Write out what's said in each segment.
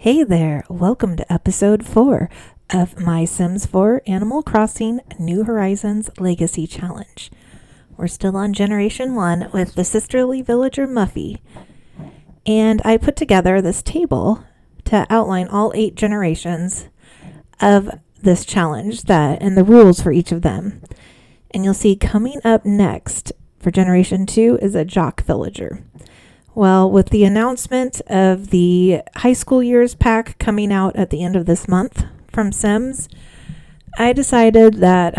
Hey there, welcome to episode 4 of my Sims 4 Animal Crossing New Horizons Legacy Challenge. We're still on Generation 1 with the sisterly villager Muffy, and I put together this table to outline all 8 generations of this challenge and the rules for each of them. And you'll see coming up next for Generation 2 is a jock villager. Well, with the announcement of the high school years pack coming out at the end of this month from Sims, I decided that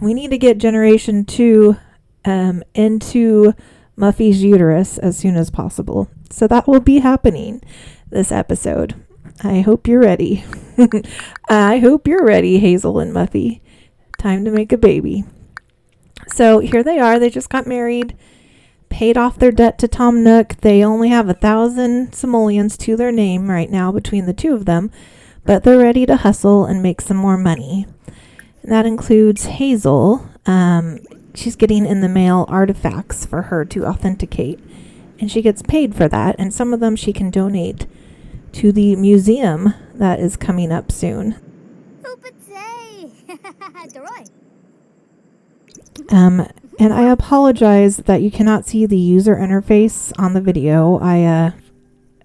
we need to get Generation 2 into Muffy's uterus as soon as possible. So that will be happening this episode. I hope you're ready. I hope you're ready, Hazel and Muffy. Time to make a baby. So here they are. They just got married. Paid off their debt to Tom Nook. They only have 1,000 simoleons to their name right now between the two of them, but they're ready to hustle and make some more money. And that includes Hazel. She's getting in the mail artifacts for her to authenticate, and she gets paid for that, and some of them she can donate to the museum that is coming up soon. And I apologize that you cannot see the user interface on the video. I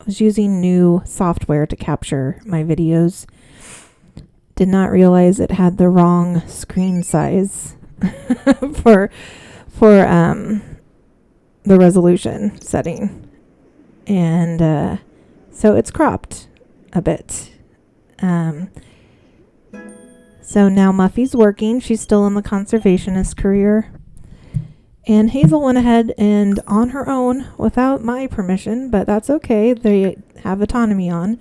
was using new software to capture my videos. Did not realize it had the wrong screen size for the resolution setting. And so it's cropped a bit. So now Muffy's working. She's still in the conservationist career. And Hazel went ahead and on her own without my permission, but that's okay. They have autonomy on.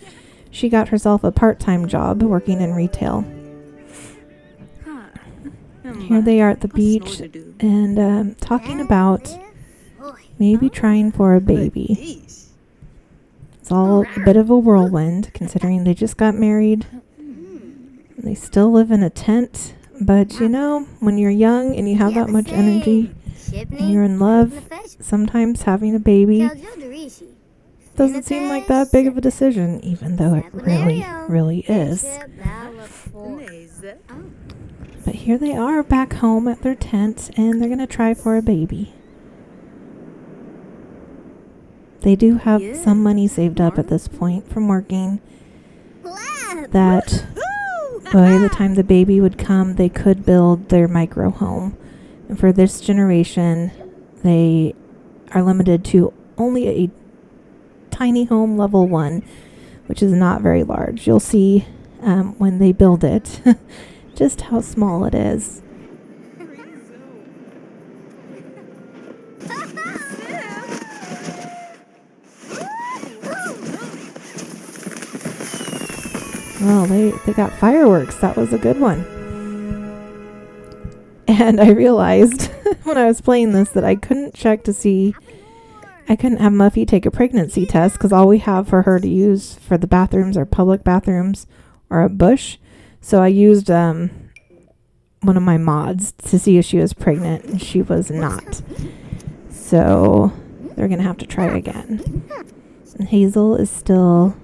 She got herself a part-time job working in retail. Here they are at the beach and talking about maybe trying for a baby. It's all a bit of a whirlwind considering they just got married. They still live in a tent, but you know, when you're young and you have that much energy and you're in love, sometimes having a baby doesn't seem like that big of a decision, even though it really is. But here they are back home at their tent, and they're going to try for a baby. They do have some money saved up at this point from working that by the time the baby would come, they could build their micro home. And for this generation, they are limited to only a tiny home level 1, which is not very large. You'll see when they build it just how small it is. Well, they got fireworks. That was a good one. And I realized when I was playing this that I couldn't check to see. I couldn't have Muffy take a pregnancy test because all we have for her to use for the bathrooms are public bathrooms or a bush. So I used one of my mods to see if she was pregnant, and she was not. So they're going to have to try again. And Hazel is still...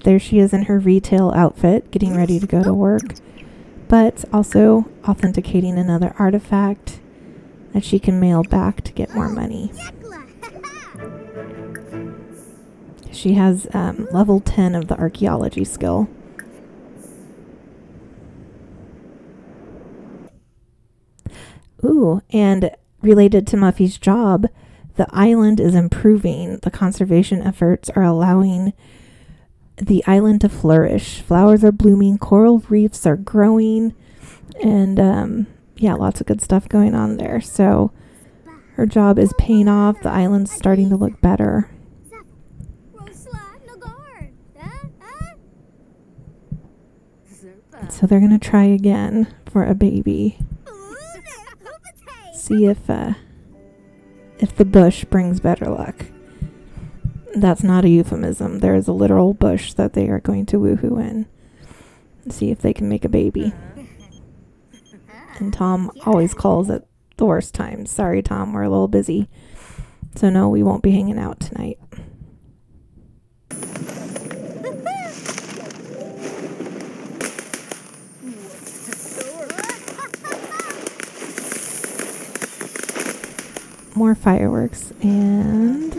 There she is in her retail outfit, getting ready to go to work, but also authenticating another artifact that she can mail back to get more money. She has level 10 of the archaeology skill. Ooh, and related to Muffy's job, the island is improving. The conservation efforts are allowing the island to flourish. Flowers are blooming, coral reefs are growing, and lots of good stuff going on there. So her job is paying off. The island's starting to look better. So they're going to try again for a baby. See if the bush brings better luck. That's not a euphemism. There is a literal bush that they are going to woohoo in. See if they can make a baby. And Tom always calls at the worst times. Sorry, Tom, we're a little busy. So no, we won't be hanging out tonight. more fireworks, and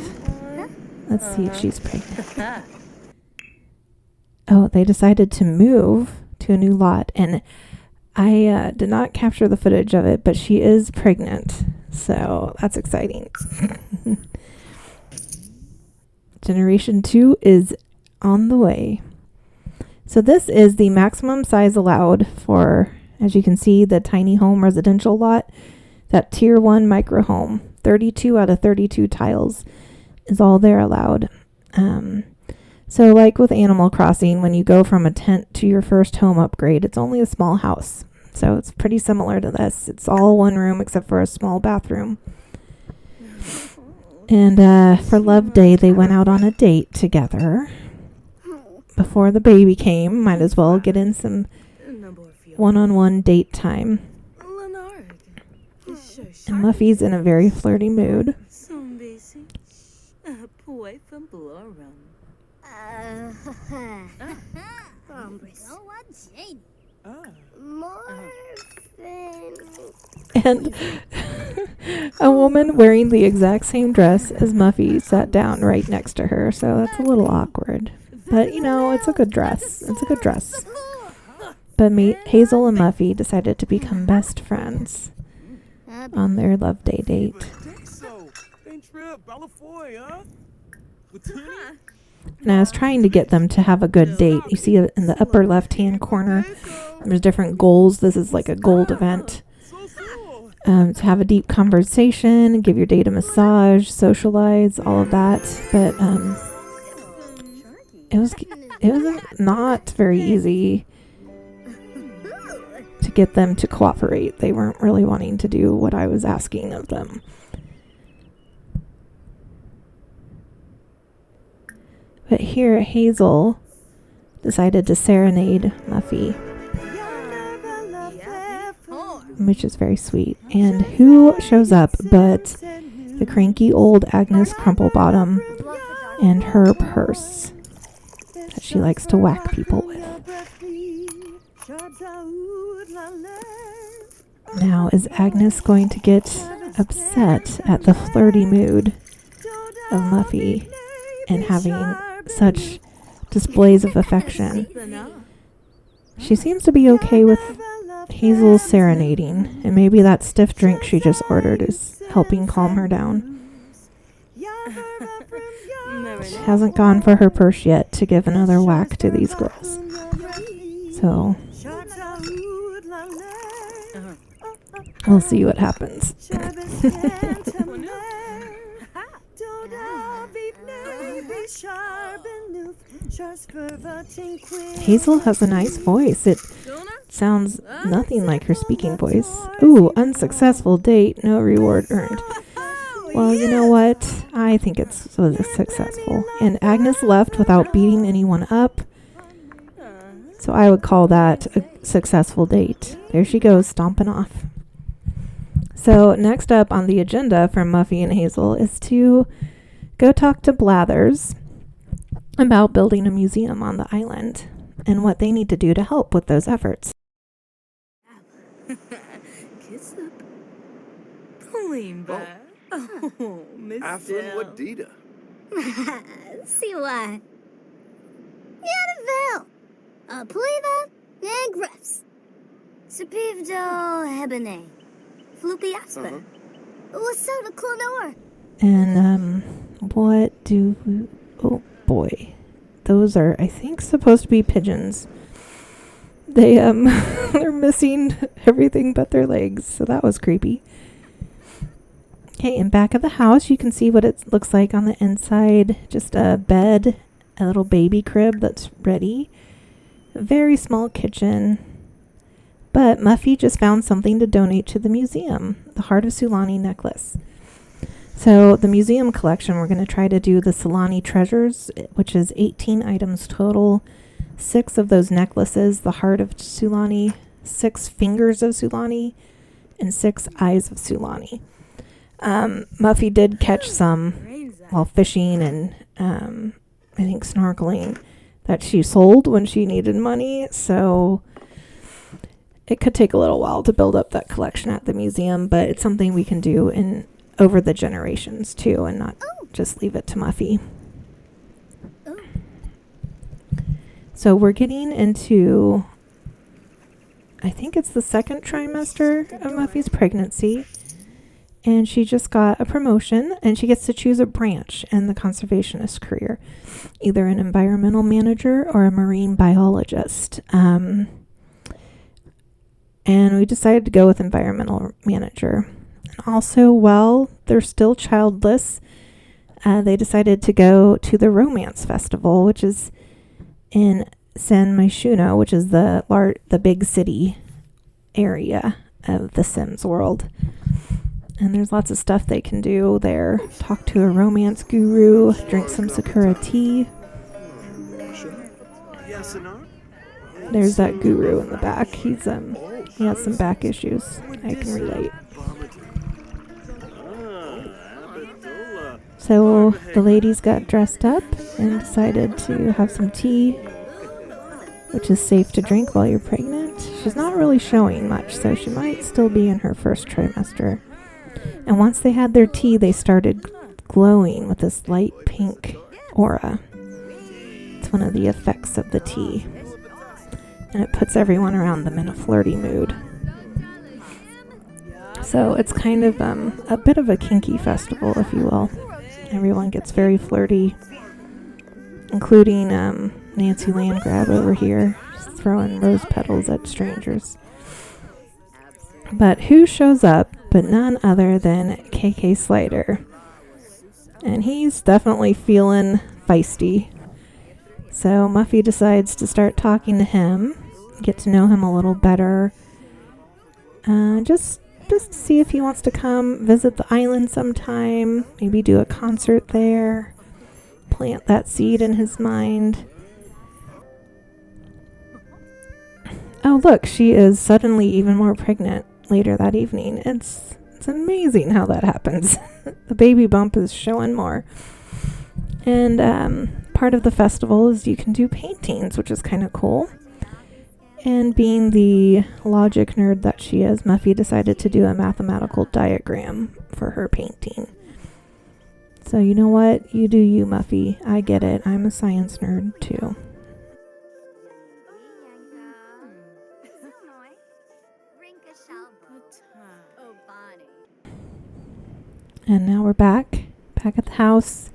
let's see if she's pregnant. Oh, they decided to move to a new lot, and I did not capture the footage of it, but she is pregnant, so that's exciting. Generation 2 is on the way. So this is the maximum size allowed for, as you can see, the tiny home residential lot, that tier 1 micro home. 32 out of 32 tiles is all they're allowed. So like with Animal Crossing, when you go from a tent to your first home upgrade, it's only a small house. So it's pretty similar to this. It's all one room except for a small bathroom. And for Love Day, they went out on a date together. Before the baby came, might as well get in some one-on-one date time. And Muffy's in a very flirty mood. And a woman wearing the exact same dress as Muffy sat down right next to her, so that's a little awkward. But, you know, it's a good dress. It's a good dress. But Hazel and Muffy decided to become best friends on their Love Day date. And I was trying to get them to have a good date. You see in the upper left-hand corner, there's different goals. This is like a gold event. To have a deep conversation, give your date a massage, socialize, all of that. But it was not very easy to get them to cooperate. They weren't really wanting to do what I was asking of them. But here, Hazel decided to serenade Muffy, which is very sweet. And who shows up but the cranky old Agnes Crumplebottom and her purse that she likes to whack people with. Now, is Agnes going to get upset at the flirty mood of Muffy and having such displays of affection? She seems to be okay with Hazel's serenading, and maybe that stiff drink she just ordered is helping calm her down. She hasn't gone for her purse yet to give another whack to these girls. So we'll see what happens. Hazel has a nice voice. It sounds nothing like her speaking voice. Ooh, unsuccessful date, no reward earned. Well, you know what? I think it's successful. And Agnes left without beating anyone up. So I would call that a successful date. There she goes, stomping off. So next up on the agenda from Muffy and Hazel is to go talk to Blathers about building a museum on the island and what they need to do to help with those efforts. What Dita? See what? Yadavel, Pliva, and Griffs. Sapivdo Hebene, Floopy Asper. What's out of Clonor? And, what do we... Oh, boy. Those are, I think, supposed to be pigeons. They, they're missing everything but their legs, so that was creepy. Okay, in back of the house, you can see what it looks like on the inside. Just a bed, a little baby crib that's ready. A very small kitchen. But Muffy just found something to donate to the museum, the Heart of Sulani necklace. So the museum collection, we're going to try to do the Sulani treasures, which is 18 items total. 6 of those necklaces, the Heart of Sulani, 6 fingers of Sulani, and 6 eyes of Sulani. Muffy did catch some while fishing and I think snorkeling that she sold when she needed money. So it could take a little while to build up that collection at the museum, but it's something we can do in over the generations too, and not just leave it to Muffy. So we're getting into, I think it's the second trimester of Muffy's pregnancy, and she just got a promotion, and she gets to choose a branch in the conservationist career, either an environmental manager or a marine biologist. And we decided to go with environmental manager. And also, while they're still childless, they decided to go to the Romance Festival, which is in San Myshuno, which is the big city area of the Sims world. And there's lots of stuff they can do there. Talk to a romance guru, drink some Sakura tea. There's that guru in the back. He has some back issues. I can relate. So the ladies got dressed up and decided to have some tea, which is safe to drink while you're pregnant. She's not really showing much, so she might still be in her first trimester. And once they had their tea, they started glowing with this light pink aura. It's one of the effects of the tea. And it puts everyone around them in a flirty mood. So it's kind of a bit of a kinky festival, if you will. Everyone gets very flirty, including Nancy Landgrab over here, just throwing rose petals at strangers. But who shows up but none other than KK Slider. And he's definitely feeling feisty. So Muffy decides to start talking to him, get to know him a little better. Just to see if he wants to come visit the island sometime, maybe do a concert there, plant that seed in his mind. Oh, look, she is suddenly even more pregnant later that evening. It's amazing how that happens. The baby bump is showing more. And part of the festival is you can do paintings, which is kind of cool. And being the logic nerd that she is, Muffy decided to do a mathematical diagram for her painting. So you know what? You do you, Muffy. I get it. I'm a science nerd too. And now we're back at the house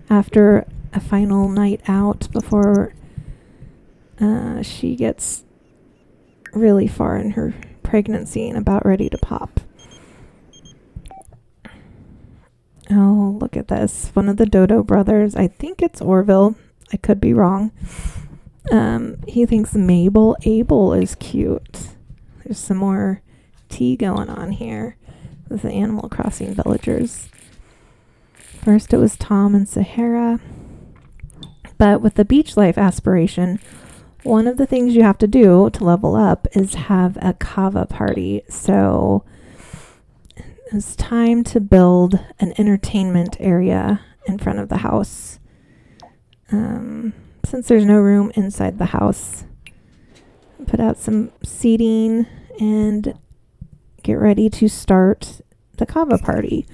after a final night out before she gets really far in her pregnancy and about ready to pop. Oh, look at this. One of the Dodo brothers, I think it's Orville. I could be wrong. He thinks Mabel Abel is cute. There's some more tea going on here with the Animal Crossing villagers. First it was Tom and Sahara. But with the beach life aspiration, one of the things you have to do to level up is have a kava party. So it's time to build an entertainment area in front of the house. Since there's no room inside the house, put out some seating and get ready to start the kava party.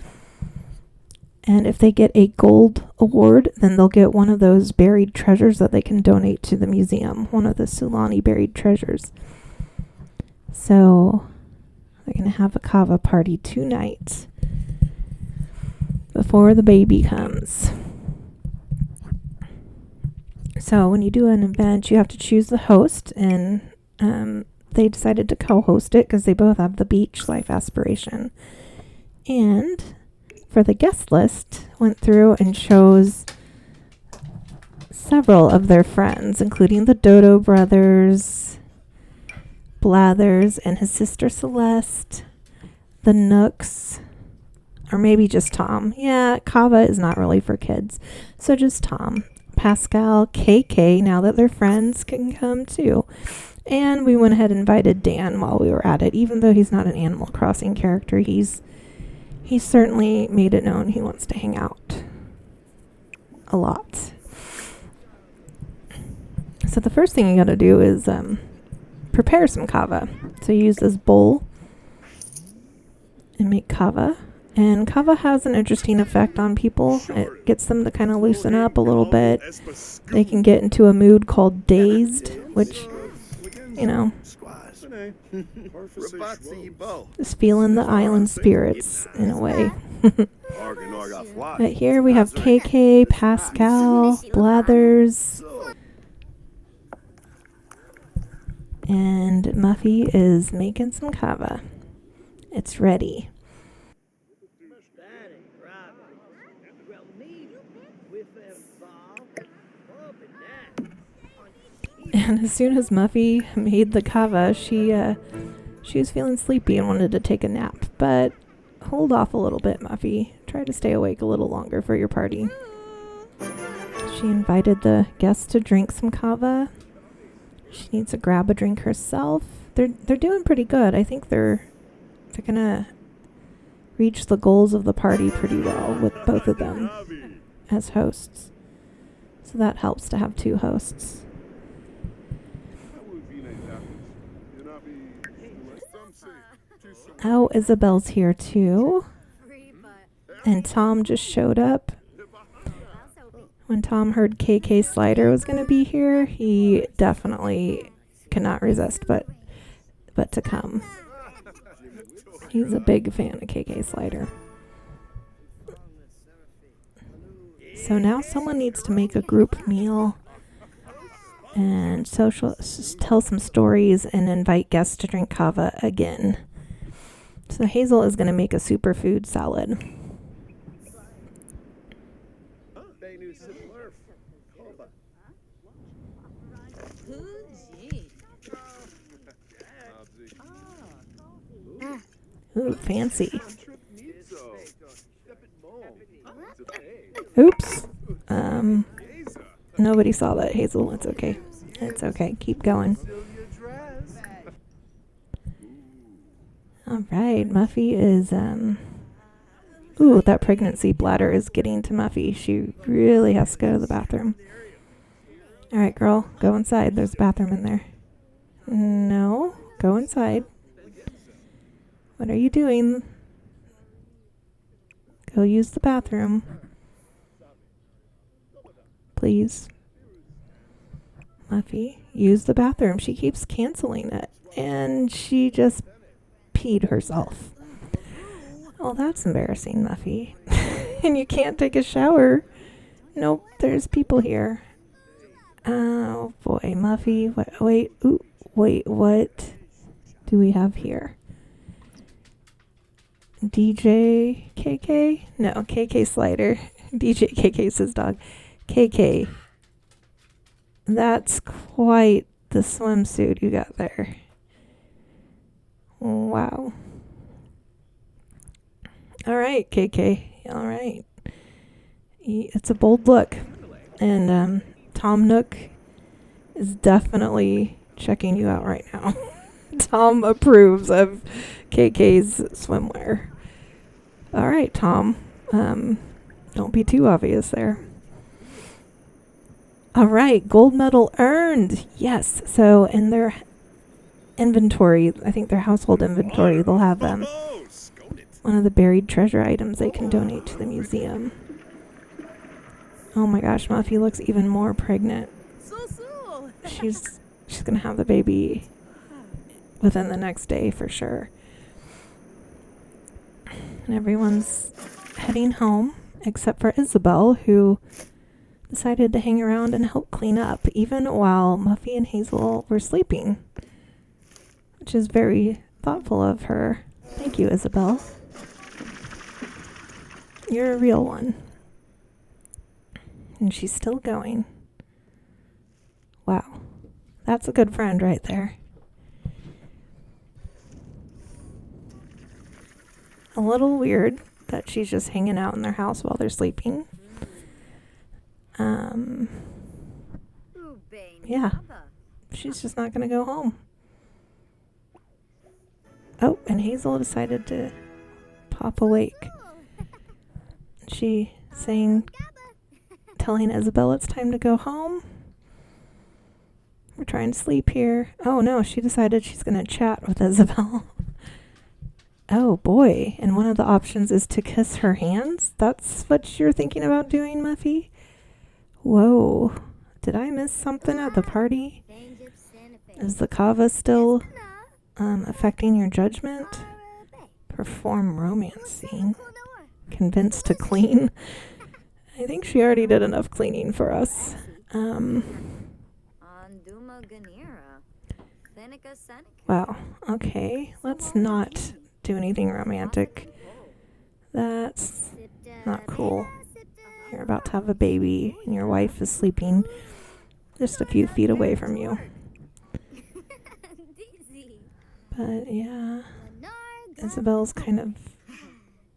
And if they get a gold award, then they'll get one of those buried treasures that they can donate to the museum, one of the Sulani buried treasures. So they're going to have a kava party tonight before the baby comes. So when you do an event, you have to choose the host, and they decided to co-host it because they both have the beach life aspiration. And for the guest list, went through and chose several of their friends, including the Dodo brothers, Blathers and his sister Celeste, the Nooks, or maybe just Tom. Yeah, kava is not really for kids, so just Tom. Pascal, KK, now that they're friends, can come too. And we went ahead and invited Dan while we were at it. Even though he's not an Animal Crossing character, he's certainly made it known he wants to hang out a lot. So the first thing you gotta do is prepare some kava. So you use this bowl and make kava. And kava has an interesting effect on people. It gets them to kind of loosen up a little bit. They can get into a mood called dazed, which, you know, just feeling the island spirits in a way. But here we have KK, Pascal, Blathers, and Muffy is making some kava. It's ready. And as soon as Muffy made the kava, she was feeling sleepy and wanted to take a nap. But hold off a little bit, Muffy. Try to stay awake a little longer for your party. She invited the guests to drink some kava. She needs to grab a drink herself. They're doing pretty good. I think they're gonna reach the goals of the party pretty well with both of them as hosts. So that helps to have two hosts. Oh, Isabel's here too. And Tom just showed up. When Tom heard KK Slider was going to be here, he definitely could not resist but to come. He's a big fan of KK Slider. So now someone needs to make a group meal and tell some stories and invite guests to drink kava again. So Hazel is going to make a superfood salad. Ooh, fancy. Oops. Nobody saw that, Hazel. It's okay. It's okay. Keep going. All right. Muffy is, ooh, that pregnancy bladder is getting to Muffy. She really has to go to the bathroom. All right, girl. Go inside. There's a bathroom in there. No. Go inside. What are you doing? Go use the bathroom. Please. Muffy, use the bathroom. She keeps canceling it. And she just peed herself. Oh, that's embarrassing, Muffy. And you can't take a shower. Nope, there's people here. Oh, boy, Muffy. Wait, what do we have here? DJ KK? No, KK Slider. DJ KK's his dog. KK. That's quite the swimsuit you got there. Wow. All right, KK. All right. It's a bold look. And Tom Nook is definitely checking you out right now. Tom approves of KK's swimwear. All right, Tom. Don't be too obvious there. All right, gold medal earned. Yes. So in their inventory, I think their household inventory, they'll have one of the buried treasure items they can donate to the museum. Oh my gosh, Muffy looks even more pregnant. She's gonna have the baby within the next day for sure. And everyone's heading home except for Isabel, who decided to hang around and help clean up even while Muffy and Hazel were sleeping, which is very thoughtful of her. Thank you, Isabel. You're a real one. And she's still going. Wow. That's a good friend right there. A little weird that she's just hanging out in their house while they're sleeping. Yeah. She's just not going to go home. Oh, and Hazel decided to pop awake. She telling Isabel it's time to go home. We're trying to sleep here. Oh no, she decided she's going to chat with Isabel. Oh boy, and one of the options is to kiss her hands? That's what you're thinking about doing, Muffy? Whoa, did I miss something at the party? Is the kava still affecting your judgment? Perform romance scene. Convinced to clean. I think she already did enough cleaning for us. Wow, okay, let's not do anything romantic. That's not cool. You're about to have a baby and your wife is sleeping just a few feet away from you. But yeah, Isabel's kind of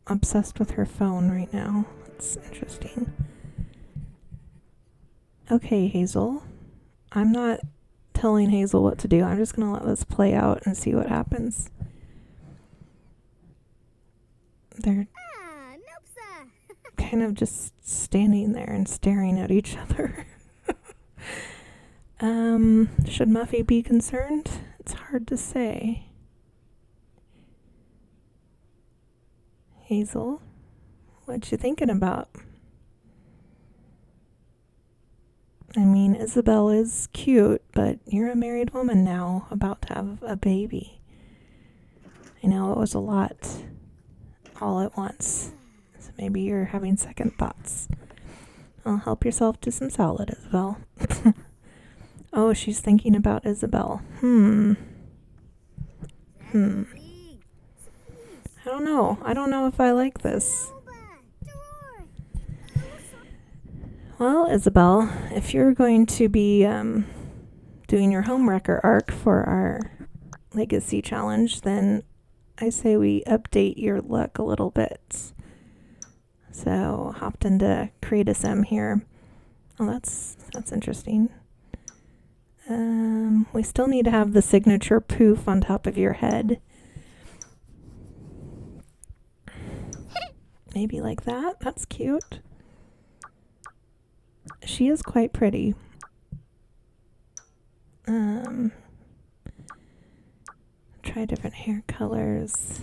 obsessed with her phone right now. It's interesting. Okay, Hazel. I'm not telling Hazel what to do. I'm just going to let this play out and see what happens. They're kind of just standing there and staring at each other. Should Muffy be concerned? It's hard to say. Hazel, what you thinking about? I mean, Isabel is cute, but you're a married woman now, about to have a baby. I know it was a lot all at once, so maybe you're having second thoughts. Well, help yourself to some salad, Isabel. Oh, she's thinking about Isabel. I don't know. I don't know if I like this. Well, Isabel, if you're going to be doing your homewrecker arc for our legacy challenge, then I say we update your look a little bit. So, hopped into Create a Sim here. Oh, that's interesting. We still need to have the signature poof on top of your head. Maybe like that. That's cute. She is quite pretty. Try different hair colors.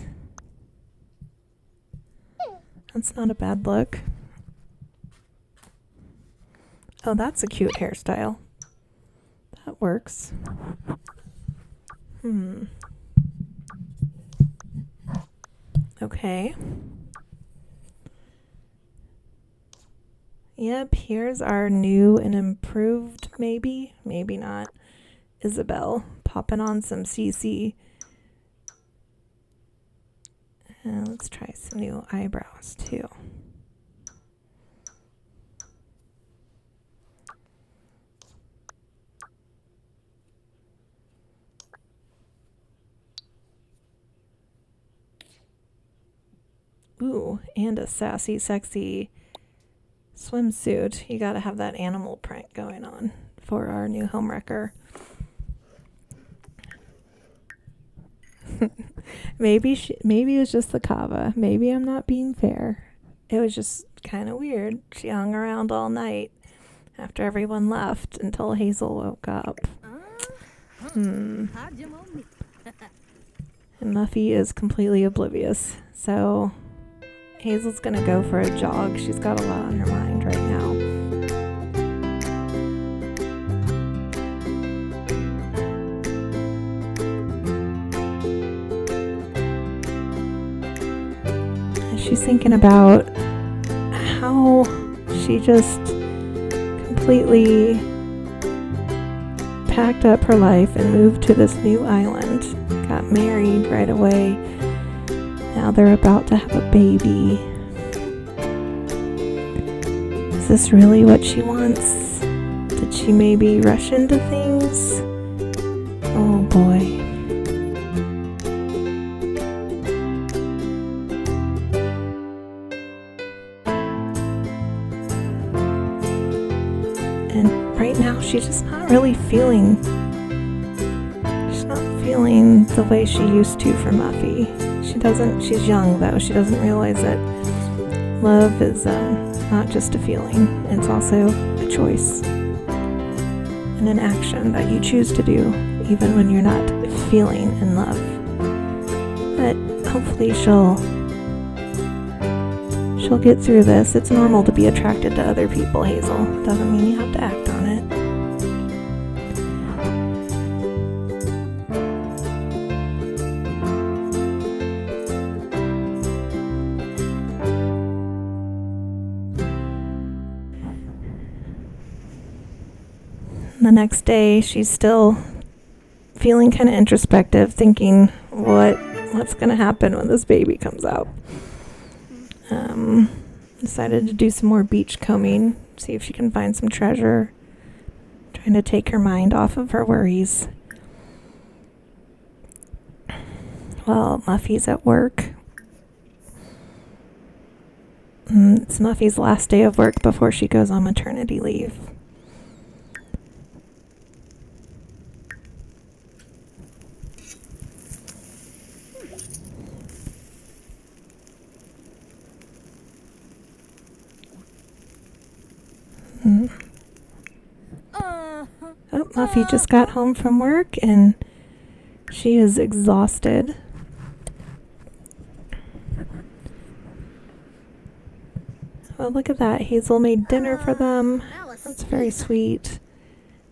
That's not a bad look. Oh, that's a cute hairstyle. That works. Okay. Yep, here's our new and improved, maybe not, Isabel, popping on some CC. And let's try some new eyebrows too. Ooh, and a sassy, sexy swimsuit. You gotta have that animal print going on for our new homewrecker. Maybe it was just the kava. Maybe I'm not being fair. It was just kind of weird. She hung around all night after everyone left until Hazel woke up. And Muffy is completely oblivious. So Hazel's gonna go for a jog. She's got a lot on her mind right now. She's thinking about how she just completely packed up her life and moved to this new island. Got married right away. Now they're about to have a baby. Is this really what she wants? Did she maybe rush into things? Oh boy. And right now she's just not really feeling, the way she used to for Muffy. She's young though, she doesn't realize that love is not just a feeling, it's also a choice and an action that you choose to do even when you're not feeling in love. But Hopefully she'll get through this. It's normal to be attracted to other people, Hazel. Doesn't mean you have to act on it. The next day, she's still feeling kind of introspective, thinking, what's going to happen when this baby comes out? Decided to do some more beach combing, see if she can find some treasure, trying to take her mind off of her worries. Well, Muffy's at work. It's Muffy's last day of work before she goes on maternity leave. Oh, Muffy just got home from work and she is exhausted. Well, look at that. Hazel made dinner for them. That's very sweet.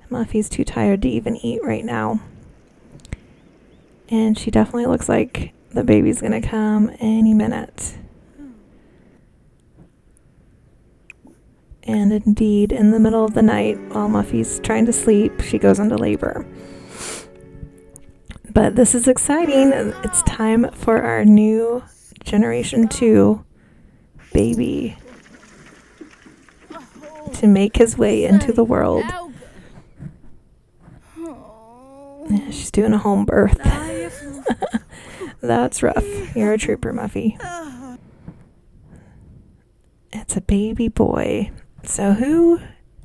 Muffy's too tired to even eat right now. And she definitely looks like the baby's gonna come any minute. And indeed, in the middle of the night, while Muffy's trying to sleep, she goes into labor. But this is exciting. It's time for our new Generation 2 baby to make his way into the world. Yeah, she's doing a home birth. That's rough. You're a trooper, Muffy. It's a baby boy. So who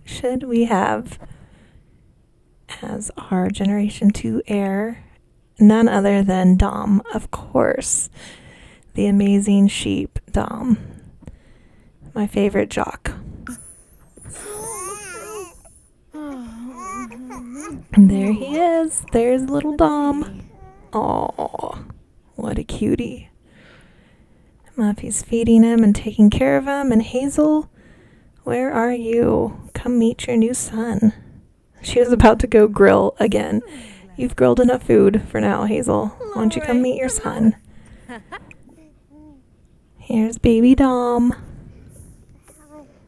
should we have as our Generation 2 heir? None other than Dom, of course. The amazing sheep, Dom. My favorite jock. And there he is. There's little Dom. Oh, what a cutie. Muffy's feeding him and taking care of him. And Hazel, where are you? Come meet your new son. She was about to go grill again. You've grilled enough food for now, Hazel. Why don't you come meet your son? Here's baby Dom.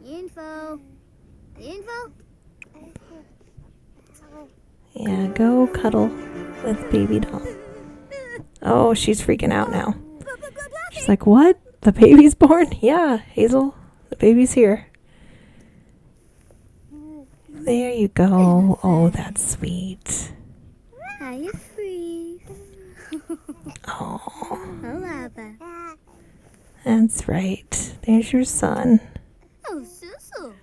Info. Yeah, go cuddle with baby Dom. Oh, she's freaking out now. She's like, what? The baby's born? Yeah, Hazel, the baby's here. There you go. Oh, that's sweet. Are you free? Oh, Hola. that's right. There's your son. Oh, Susu.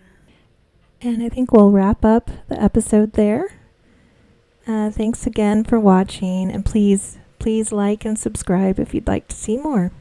And I think we'll wrap up the episode there. Thanks again for watching, and please like and subscribe if you'd like to see more.